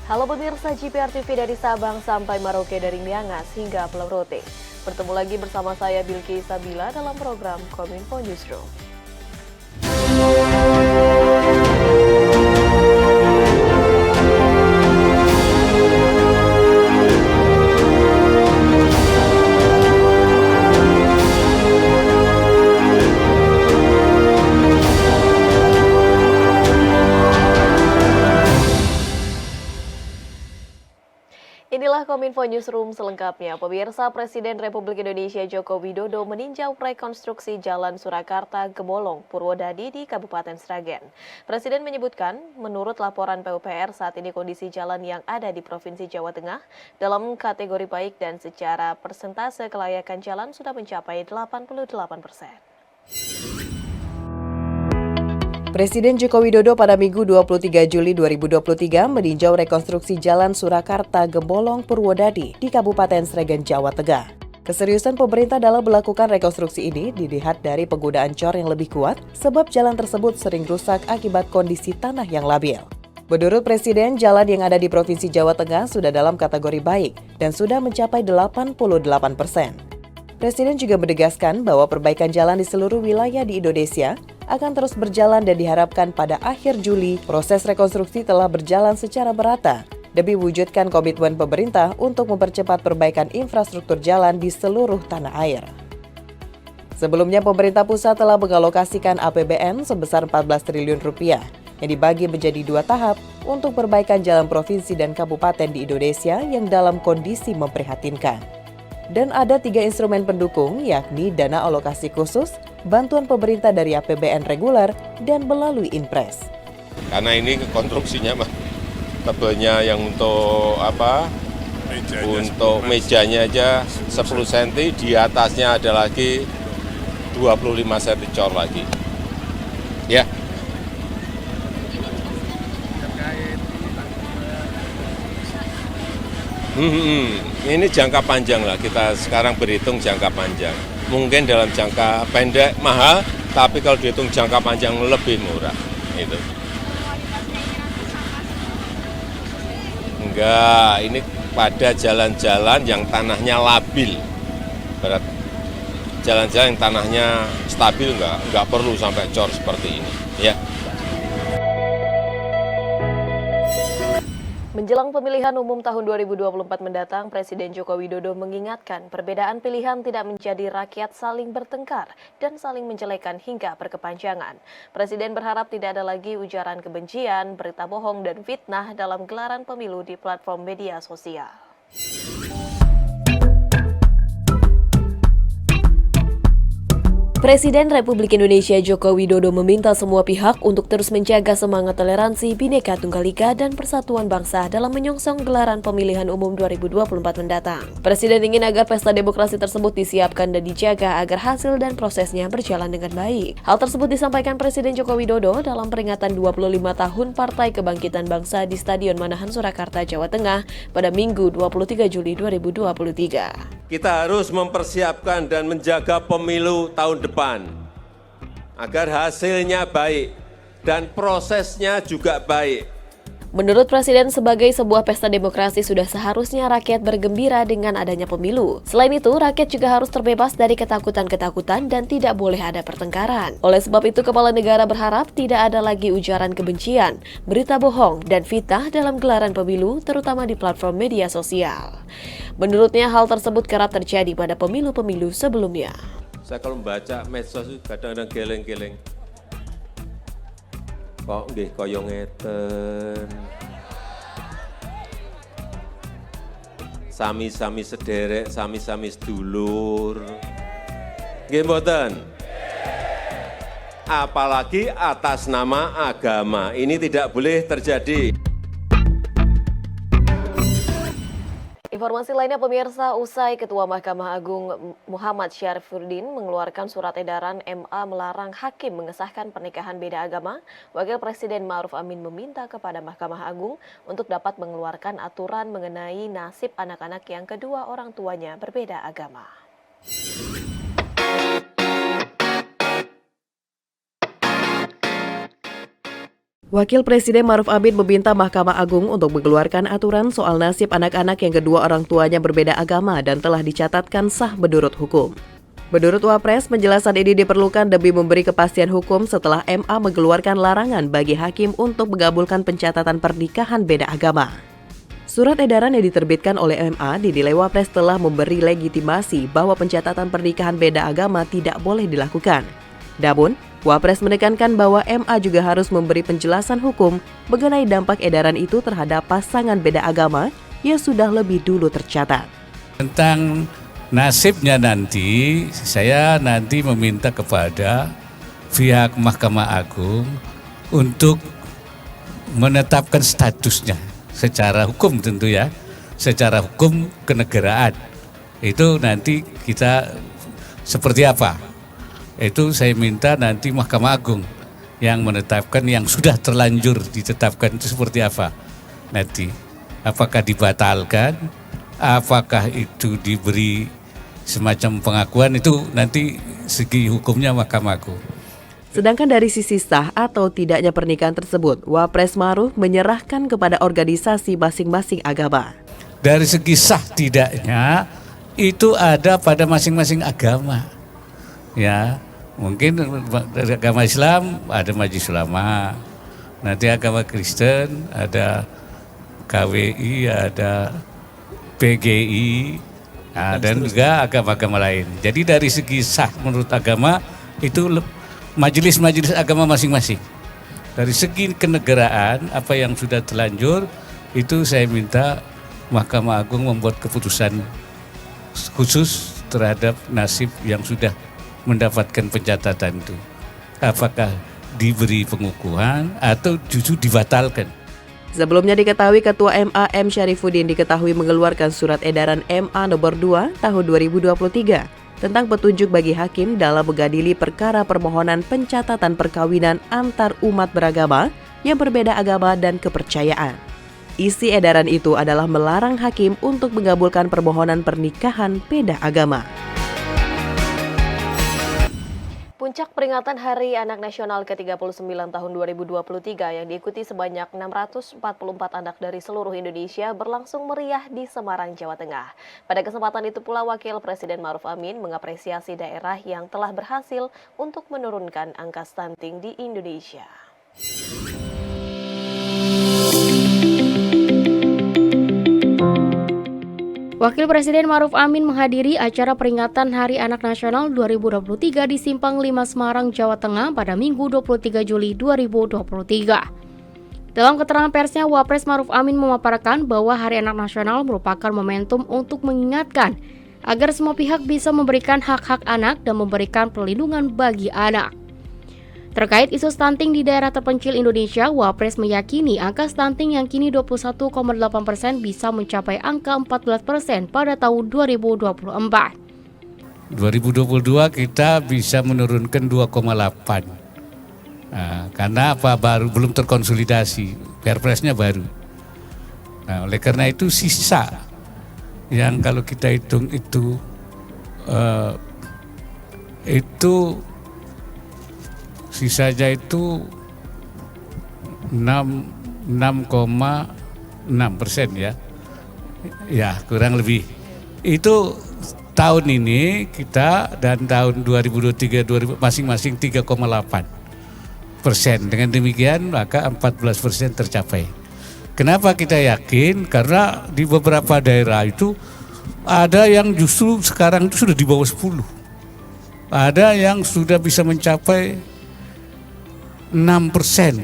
Halo pemirsa GPR TV dari Sabang sampai Merauke, dari Miangas hingga Pulau Rote. Bertemu lagi bersama saya Bilki Sabila dalam program Kominfo Newsroom. Inilah Kominfo Newsroom selengkapnya. Pemirsa, Presiden Republik Indonesia Joko Widodo meninjau rekonstruksi Jalan Surakarta Gemolong, Purwodadi di Kabupaten Sragen. Presiden menyebutkan, menurut laporan PUPR saat ini kondisi jalan yang ada di Provinsi Jawa Tengah dalam kategori baik dan secara persentase kelayakan jalan sudah mencapai 88%. Presiden Joko Widodo pada Minggu 23 Juli 2023 meninjau rekonstruksi Jalan Surakarta Gemolong Purwodadi di Kabupaten Sragen, Jawa Tengah. Keseriusan pemerintah dalam melakukan rekonstruksi ini dilihat dari penggunaan cor yang lebih kuat sebab jalan tersebut sering rusak akibat kondisi tanah yang labil. Menurut Presiden, jalan yang ada di Provinsi Jawa Tengah sudah dalam kategori baik dan sudah mencapai 88%. Presiden juga menegaskan bahwa perbaikan jalan di seluruh wilayah di Indonesia akan terus berjalan dan diharapkan pada akhir Juli proses rekonstruksi telah berjalan secara merata demi mewujudkan komitmen pemerintah untuk mempercepat perbaikan infrastruktur jalan di seluruh tanah air. Sebelumnya pemerintah pusat telah mengalokasikan APBN sebesar 14 triliun rupiah yang dibagi menjadi 2 tahap untuk perbaikan jalan provinsi dan kabupaten di Indonesia yang dalam kondisi memprihatinkan. Dan ada 3 instrumen pendukung, yakni dana alokasi khusus, bantuan pemerintah dari APBN reguler, dan melalui Inpres. Karena ini konstruksinya mah tebelnya yang untuk mejanya aja 10 cm, di atasnya ada lagi 25 cm cor lagi. Ya. Ini jangka panjang lah, kita sekarang berhitung jangka panjang. Mungkin dalam jangka pendek mahal, tapi kalau dihitung jangka panjang lebih murah. Itu. Enggak, ini pada jalan-jalan yang tanahnya labil. Berat. Jalan-jalan yang tanahnya stabil enggak perlu sampai cor seperti ini. Ya. Menjelang pemilihan umum tahun 2024 mendatang, Presiden Joko Widodo mengingatkan perbedaan pilihan tidak menjadi rakyat saling bertengkar dan saling menjelekan hingga berkepanjangan. Presiden berharap tidak ada lagi ujaran kebencian, berita bohong, dan fitnah dalam gelaran pemilu di platform media sosial. Presiden Republik Indonesia Joko Widodo meminta semua pihak untuk terus menjaga semangat toleransi, Bhinneka Tunggal Ika, dan persatuan bangsa dalam menyongsong gelaran pemilihan umum 2024 mendatang. Presiden ingin agar pesta demokrasi tersebut disiapkan dan dijaga agar hasil dan prosesnya berjalan dengan baik. Hal tersebut disampaikan Presiden Joko Widodo dalam peringatan 25 tahun Partai Kebangkitan Bangsa di Stadion Manahan Surakarta, Jawa Tengah pada Minggu 23 Juli 2023. Kita harus mempersiapkan dan menjaga pemilu tahun depan agar hasilnya baik dan prosesnya juga baik. Menurut Presiden, sebagai sebuah pesta demokrasi sudah seharusnya rakyat bergembira dengan adanya pemilu. Selain itu, rakyat juga harus terbebas dari ketakutan-ketakutan dan tidak boleh ada pertengkaran. Oleh sebab itu, Kepala Negara berharap tidak ada lagi ujaran kebencian, berita bohong, dan fitnah dalam gelaran pemilu, terutama di platform media sosial. Menurutnya, hal tersebut kerap terjadi pada pemilu-pemilu sebelumnya. Saya kalau membaca medsos itu kadang-kadang geleng-geleng. Kok nggih kaya ngeten. Sami-sami sederek, sami-sami sedulur. Nggih mboten? Apalagi atas nama agama. Ini tidak boleh terjadi. Informasi lainnya pemirsa, usai Ketua Mahkamah Agung Muhammad Syarifudin mengeluarkan surat edaran MA melarang hakim mengesahkan pernikahan beda agama, Wakil Presiden Ma'ruf Amin meminta kepada Mahkamah Agung untuk dapat mengeluarkan aturan mengenai nasib anak-anak yang kedua orang tuanya berbeda agama. Wakil Presiden Maruf Amin meminta Mahkamah Agung untuk mengeluarkan aturan soal nasib anak-anak yang kedua orang tuanya berbeda agama dan telah dicatatkan sah menurut hukum. Menurut Wapres, penjelasan ini diperlukan demi memberi kepastian hukum setelah MA mengeluarkan larangan bagi hakim untuk mengabulkan pencatatan pernikahan beda agama. Surat edaran yang diterbitkan oleh MA dinilai Wapres telah memberi legitimasi bahwa pencatatan pernikahan beda agama tidak boleh dilakukan. Namun, Wapres menekankan bahwa MA juga harus memberi penjelasan hukum mengenai dampak edaran itu terhadap pasangan beda agama yang sudah lebih dulu tercatat. Tentang nasibnya nanti, saya nanti meminta kepada pihak Mahkamah Agung untuk menetapkan statusnya secara hukum tentu ya, secara hukum kenegaraan. Itu nanti kita seperti apa? Itu saya minta nanti Mahkamah Agung yang menetapkan, yang sudah terlanjur ditetapkan itu seperti apa nanti. Apakah dibatalkan, apakah itu diberi semacam pengakuan, itu nanti segi hukumnya Mahkamah Agung. Sedangkan dari sisi sah atau tidaknya pernikahan tersebut, Wapres Maruf menyerahkan kepada organisasi masing-masing agama. Dari segi sah tidaknya itu ada pada masing-masing agama. Ya, mungkin dari agama Islam ada Majelis Ulama, nanti agama Kristen ada KWI, ada PGI, dan juga agama-agama lain. Jadi dari segi sah menurut agama itu majelis-majelis agama masing-masing. Dari segi kenegaraan apa yang sudah terlanjur itu saya minta Mahkamah Agung membuat keputusan khusus terhadap nasib yang sudah mendapatkan pencatatan itu. Apakah diberi pengukuhan atau justru dibatalkan? Sebelumnya diketahui Ketua MA M. Syarifuddin diketahui mengeluarkan surat edaran MA nomor 2 tahun 2023 tentang petunjuk bagi hakim dalam mengadili perkara permohonan pencatatan perkawinan antar umat beragama yang berbeda agama dan kepercayaan. Isi edaran itu adalah melarang hakim untuk mengabulkan permohonan pernikahan beda agama. Puncak peringatan Hari Anak Nasional ke-39 tahun 2023 yang diikuti sebanyak 644 anak dari seluruh Indonesia berlangsung meriah di Semarang, Jawa Tengah. Pada kesempatan itu pula Wakil Presiden Maruf Amin mengapresiasi daerah yang telah berhasil untuk menurunkan angka stunting di Indonesia. Wakil Presiden Maruf Amin menghadiri acara peringatan Hari Anak Nasional 2023 di Simpang 5 Semarang, Jawa Tengah pada Minggu 23 Juli 2023. Dalam keterangan persnya, Wapres Maruf Amin memaparkan bahwa Hari Anak Nasional merupakan momentum untuk mengingatkan agar semua pihak bisa memberikan hak-hak anak dan memberikan perlindungan bagi anak. Terkait isu stunting di daerah terpencil Indonesia, Wapres meyakini angka stunting yang kini 21,8% bisa mencapai angka 14% pada tahun 2024. 2022 kita bisa menurunkan 2,8. Nah, karena apa? Belum terkonsolidasi, Perpresnya baru. Nah, oleh karena itu sisa yang kalau kita hitung itu sisanya itu 6,6% ya. Ya, kurang lebih. Itu tahun ini kita dan tahun 2023 masing-masing 3,8%. Dengan demikian maka 14% tercapai. Kenapa kita yakin? Karena di beberapa daerah itu ada yang justru sekarang itu sudah di bawah 10. Ada yang sudah bisa mencapai 6%.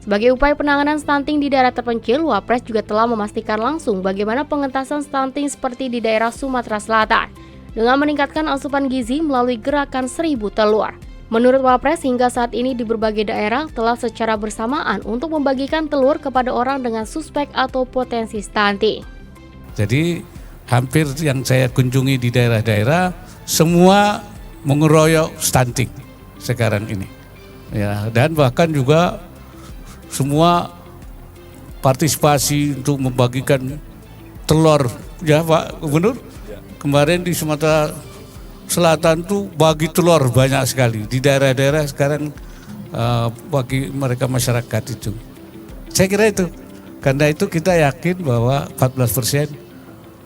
Sebagai upaya penanganan stunting di daerah terpencil, Wapres juga telah memastikan langsung bagaimana pengentasan stunting seperti di daerah Sumatera Selatan dengan meningkatkan asupan gizi melalui gerakan 1000 telur. Menurut Wapres, hingga saat ini di berbagai daerah telah secara bersamaan untuk membagikan telur kepada orang dengan suspek atau potensi stunting. Jadi hampir yang saya kunjungi di daerah-daerah semua mengeroyok stunting sekarang ini, ya, dan bahkan juga semua partisipasi untuk membagikan telur, ya Pak Gubernur. Kemarin di Sumatera Selatan tuh bagi telur banyak sekali. Di daerah-daerah sekarang bagi mereka masyarakat itu. Saya kira itu. Karena itu kita yakin bahwa 14%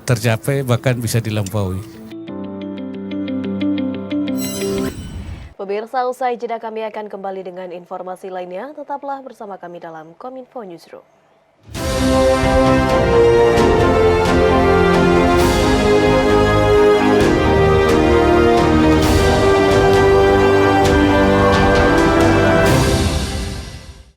tercapai bahkan bisa dilampaui. Pemirsa, usai jeda kami akan kembali dengan informasi lainnya. Tetaplah bersama kami dalam Kominfo Newsroom.